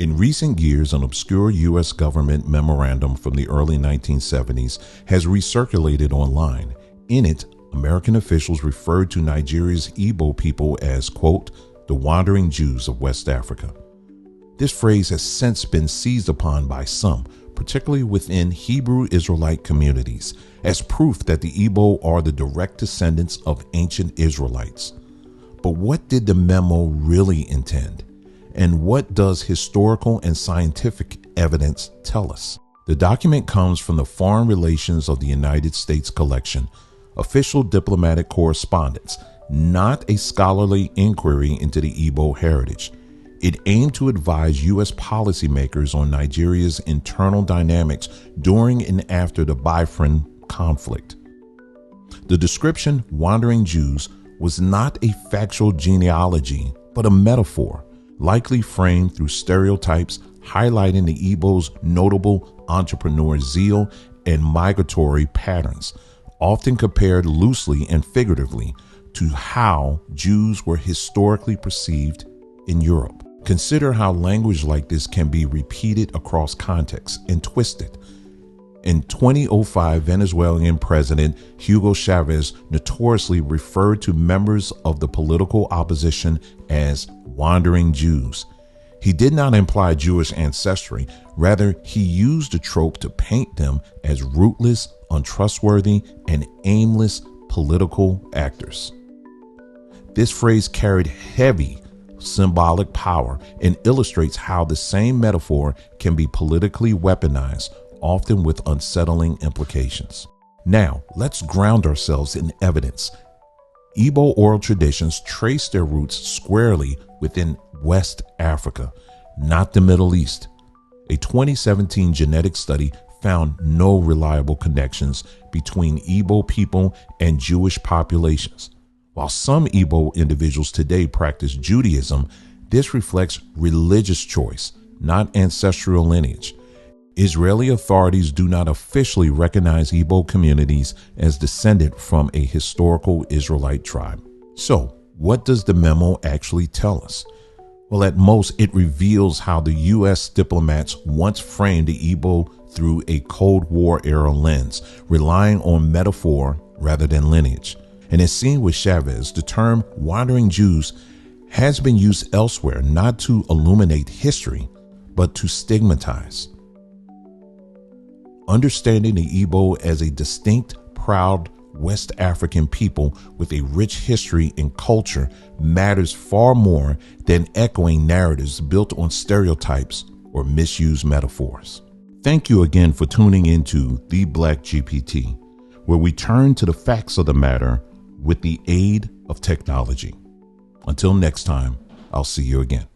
In recent years, an obscure U.S. government memorandum from the early 1970s has recirculated online. In it, American officials referred to Nigeria's Igbo people as, quote, the wandering Jews of West Africa. This phrase has since been seized upon by some, particularly within Hebrew Israelite communities, as proof that the Igbo are the direct descendants of ancient Israelites. But what did the memo really intend? And what does historical and scientific evidence tell us? The document comes from the Foreign Relations of the United States collection, official diplomatic correspondence, not a scholarly inquiry into the Igbo heritage. It aimed to advise U.S. policymakers on Nigeria's internal dynamics during and after the Biafran conflict. The description, Wandering Jews, was not a factual genealogy, but a metaphor, likely framed through stereotypes highlighting the Igbo's notable entrepreneur zeal and migratory patterns, often compared loosely and figuratively to how Jews were historically perceived in Europe. Consider how language like this can be repeated across contexts and twisted. In 2005, Venezuelan President Hugo Chavez notoriously referred to members of the political opposition as wandering Jews. He did not imply Jewish ancestry. Rather, he used the trope to paint them as rootless, untrustworthy, and aimless political actors. This phrase carried heavy symbolic power and illustrates how the same metaphor can be politically weaponized, often with unsettling implications. Now, let's ground ourselves in evidence. Igbo oral traditions trace their roots squarely within West Africa, not the Middle East. A 2017 genetic study found no reliable connections between Igbo people and Jewish populations. While some Igbo individuals today practice Judaism, this reflects religious choice, not ancestral lineage. Israeli authorities do not officially recognize Igbo communities as descended from a historical Israelite tribe. So, what does the memo actually tell us? Well, at most, it reveals how the U.S. diplomats once framed the Igbo through a Cold War era lens, relying on metaphor rather than lineage. And as seen with Chavez, the term wandering Jews has been used elsewhere not to illuminate history, but to stigmatize. Understanding the Igbo as a distinct, proud West African people with a rich history and culture matters far more than echoing narratives built on stereotypes or misused metaphors. Thank you again for tuning into The Black GPT, where we turn to the facts of the matter with the aid of technology. Until next time, I'll see you again.